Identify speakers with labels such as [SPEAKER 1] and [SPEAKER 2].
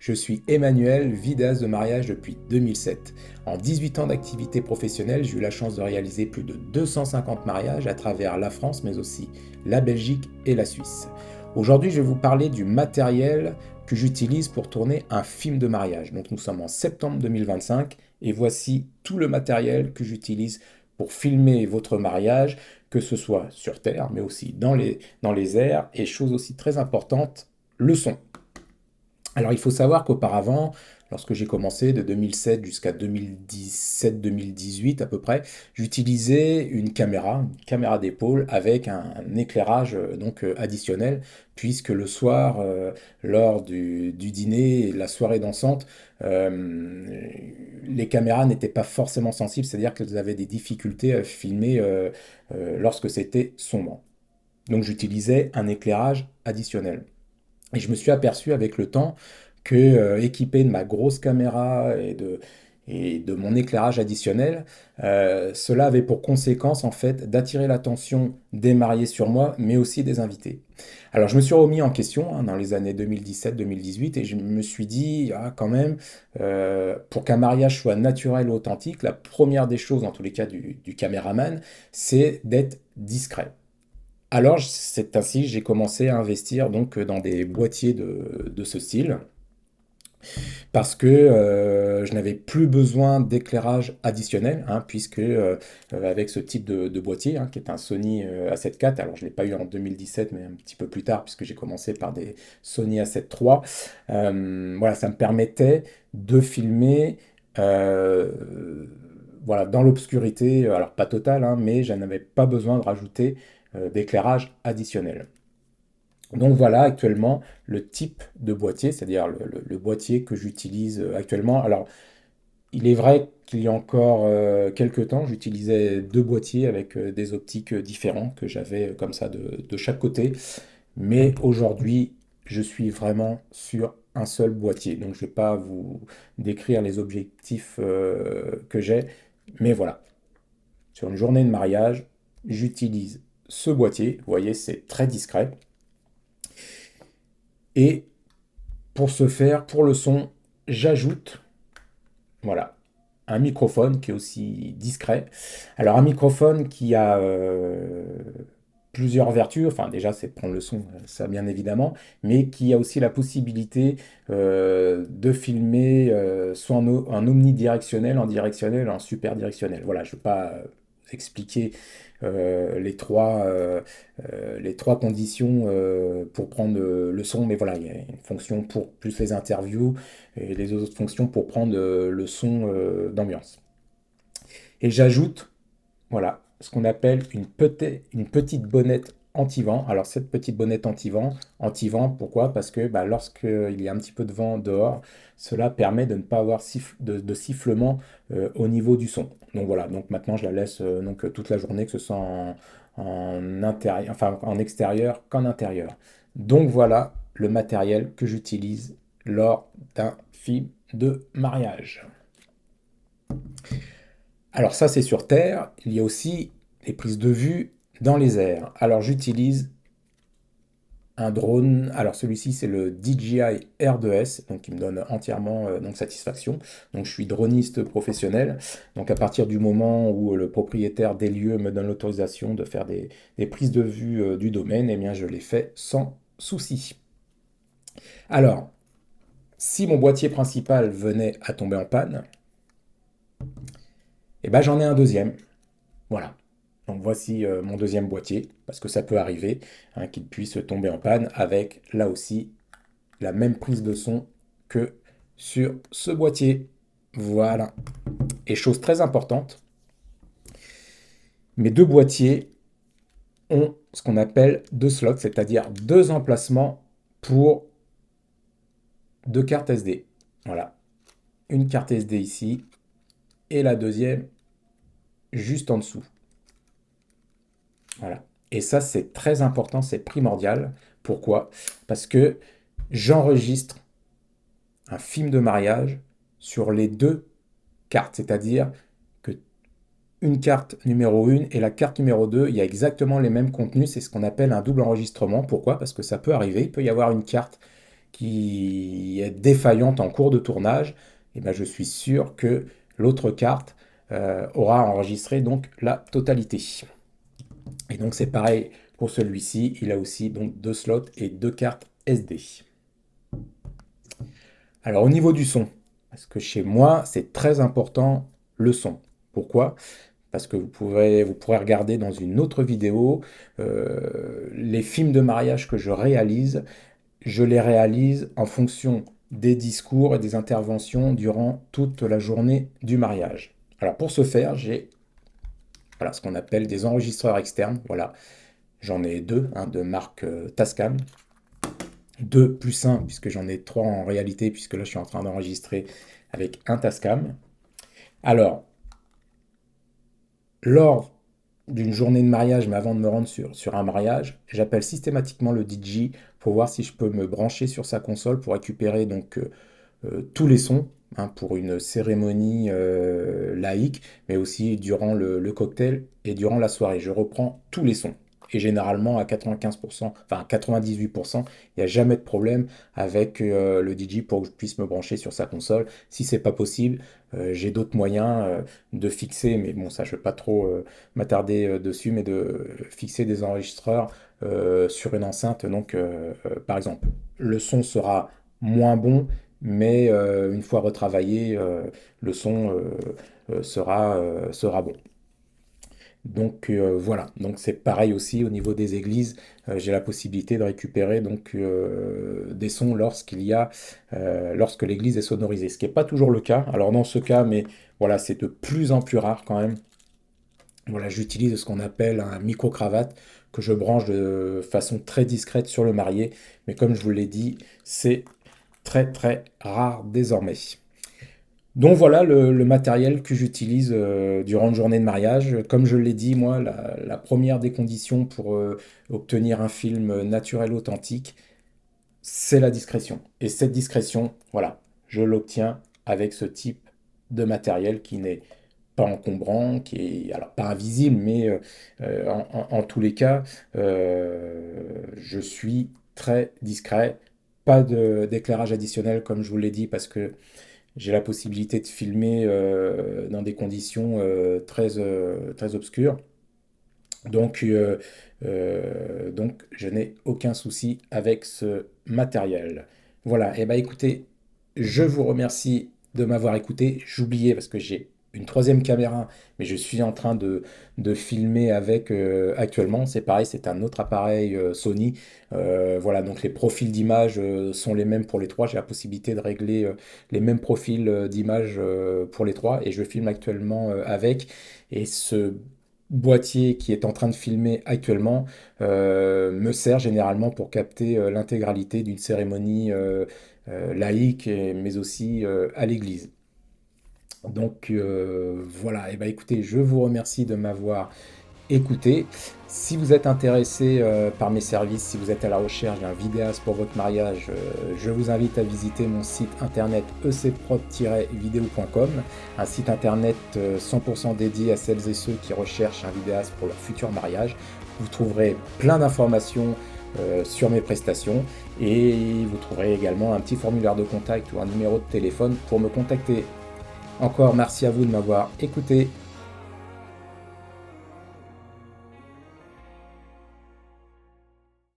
[SPEAKER 1] Je suis Emmanuel, vidéaste de mariage depuis 2007. En 18 ans d'activité professionnelle, j'ai eu la chance de réaliser plus de 250 mariages à travers la France, mais aussi la Belgique et la Suisse. Aujourd'hui, je vais vous parler du matériel que j'utilise pour tourner un film de mariage. Donc nous sommes en septembre 2025 et voici tout le matériel que j'utilise pour filmer votre mariage, que ce soit sur Terre, mais aussi dans les airs, et chose aussi très importante, le son. Alors il faut savoir qu'auparavant, lorsque j'ai commencé de 2007 jusqu'à 2017-2018 à peu près, j'utilisais une caméra d'épaule avec un éclairage additionnel, puisque le soir, lors du dîner et de la soirée dansante, les caméras n'étaient pas forcément sensibles, c'est-à-dire qu'elles avaient des difficultés à filmer lorsque c'était sombre. Donc j'utilisais un éclairage additionnel. Et je me suis aperçu avec le temps que, équipé de ma grosse caméra et de mon éclairage additionnel, cela avait pour conséquence en fait d'attirer l'attention des mariés sur moi, mais aussi des invités. Alors je me suis remis en question dans les années 2017-2018 et je me suis dit, ah, quand même, pour qu'un mariage soit naturel ou authentique, la première des choses, en tous les cas du caméraman, c'est d'être discret. Alors, c'est ainsi que j'ai commencé à investir donc dans des boîtiers de ce style, parce que je n'avais plus besoin d'éclairage additionnel, hein, puisque avec ce type de boîtier, hein, qui est un Sony A7 IV, alors je ne l'ai pas eu en 2017, mais un petit peu plus tard, puisque j'ai commencé par des Sony A7 III, voilà, ça me permettait de filmer voilà, dans l'obscurité, alors pas totale, hein, mais je n'avais pas besoin de rajouter d'éclairage additionnel. Donc voilà actuellement le type de boîtier, c'est-à-dire le boîtier que j'utilise actuellement. Alors il est vrai qu'il y a encore quelques temps, j'utilisais deux boîtiers avec des optiques différents que j'avais comme ça de chaque côté. Mais aujourd'hui, je suis vraiment sur un seul boîtier. Donc je ne vais pas vous décrire les objectifs que j'ai. Mais voilà, sur une journée de mariage, j'utilise ce boîtier. Vous voyez, c'est très discret. Et pour ce faire, pour le son, j'ajoute, voilà, un microphone qui est aussi discret. Alors un microphone qui a plusieurs vertus, enfin déjà c'est de prendre le son, ça bien évidemment, mais qui a aussi la possibilité de filmer soit en omnidirectionnel, en directionnel, en super directionnel. Voilà, je ne vais pas vous expliquer les trois conditions pour prendre le son, mais voilà, il y a une fonction pour plus les interviews et les autres fonctions pour prendre le son d'ambiance. Et j'ajoute, voilà, ce qu'on appelle une petite bonnette anti-vent. Alors cette petite bonnette anti-vent, pourquoi? Parce que bah, lorsqu'il y a un petit peu de vent dehors, cela permet de ne pas avoir de sifflement au niveau du son. Donc voilà, donc maintenant je la laisse toute la journée, que ce soit en intérieur, enfin en extérieur qu'en intérieur. Donc voilà le matériel que j'utilise lors d'un film de mariage. Alors ça, c'est sur Terre. Il y a aussi les prises de vue dans les airs. Alors j'utilise un drone. Alors celui-ci, c'est le DJI R2S, donc qui me donne entièrement satisfaction. Donc je suis droniste professionnel. Donc à partir du moment où le propriétaire des lieux me donne l'autorisation de faire des prises de vue du domaine, eh bien je les fais sans souci. Alors, si mon boîtier principal venait à tomber en panne, eh ben j'en ai un deuxième. Voilà. Donc voici mon deuxième boîtier, parce que ça peut arriver hein, qu'il puisse tomber en panne avec là aussi la même prise de son que sur ce boîtier. Voilà. Et chose très importante, mes deux boîtiers ont ce qu'on appelle deux slots, c'est-à-dire deux emplacements pour deux cartes SD. Voilà. Une carte SD ici et la deuxième juste en dessous. Voilà. Et ça, c'est très important, c'est primordial. Pourquoi? Parce que j'enregistre un film de mariage sur les deux cartes, c'est-à-dire que une carte numéro 1 et la carte numéro 2, il y a exactement les mêmes contenus, c'est ce qu'on appelle un double enregistrement. Pourquoi? Parce que ça peut arriver, il peut y avoir une carte qui est défaillante en cours de tournage, et ben je suis sûr que l'autre carte aura enregistré donc la totalité. Et donc c'est pareil pour celui-ci, il a aussi donc deux slots et deux cartes SD. Alors au niveau du son, parce que chez moi c'est très important le son. Pourquoi? Parce que vous pourrez regarder dans une autre vidéo les films de mariage que je les réalise en fonction des discours et des interventions durant toute la journée du mariage. Alors pour ce faire, j'ai voilà, ce qu'on appelle des enregistreurs externes. Voilà, j'en ai deux, de marque Tascam. Deux plus un, puisque j'en ai trois en réalité, puisque là je suis en train d'enregistrer avec un Tascam. Alors, lors d'une journée de mariage, mais avant de me rendre sur un mariage, j'appelle systématiquement le DJ pour voir si je peux me brancher sur sa console pour récupérer donc tous les sons pour une cérémonie laïque, mais aussi durant le cocktail et durant la soirée. Je reprends tous les sons. Et généralement, à 95%, enfin à 98%, il n'y a jamais de problème avec le DJ pour que je puisse me brancher sur sa console. Si c'est pas possible, j'ai d'autres moyens de fixer, mais bon, ça, je ne vais pas trop m'attarder dessus, mais de fixer des enregistreurs sur une enceinte. Donc, par exemple, le son sera moins bon, mais une fois retravaillé, le son sera bon. Donc voilà, donc c'est pareil aussi au niveau des églises, j'ai la possibilité de récupérer donc des sons lorsque l'église est sonorisée, ce qui n'est pas toujours le cas. Alors dans ce cas, mais voilà, c'est de plus en plus rare quand même. Voilà, j'utilise ce qu'on appelle un micro-cravate que je branche de façon très discrète sur le marié, mais comme je vous l'ai dit, c'est très très rare désormais. Donc voilà le matériel que j'utilise durant une journée de mariage. Comme je l'ai dit, moi, la première des conditions pour obtenir un film naturel authentique, c'est la discrétion. Et cette discrétion, voilà, je l'obtiens avec ce type de matériel qui n'est pas encombrant, qui est alors pas invisible, mais en tous les cas, je suis très discret. Pas d'éclairage additionnel, comme je vous l'ai dit, parce que j'ai la possibilité de filmer dans des conditions très obscures. Donc je n'ai aucun souci avec ce matériel. Voilà, et bah écoutez, je vous remercie de m'avoir écouté. J'oubliais parce que j'ai une troisième caméra, mais je suis en train de filmer avec actuellement. C'est pareil, c'est un autre appareil Sony. Voilà, donc les profils d'image sont les mêmes pour les trois. J'ai la possibilité de régler les mêmes profils d'image pour les trois et je filme actuellement avec. Et ce boîtier qui est en train de filmer actuellement me sert généralement pour capter l'intégralité d'une cérémonie laïque, mais aussi à l'église. Donc voilà, et ben écoutez, je vous remercie de m'avoir écoutez. Si vous êtes intéressé par mes services, si vous êtes à la recherche d'un vidéaste pour votre mariage, je vous invite à visiter mon site internet ecprod-video.com, un site internet 100% dédié à celles et ceux qui recherchent un vidéaste pour leur futur mariage. Vous trouverez plein d'informations sur mes prestations et vous trouverez également un petit formulaire de contact ou un numéro de téléphone pour me contacter. Encore merci à vous de m'avoir écouté.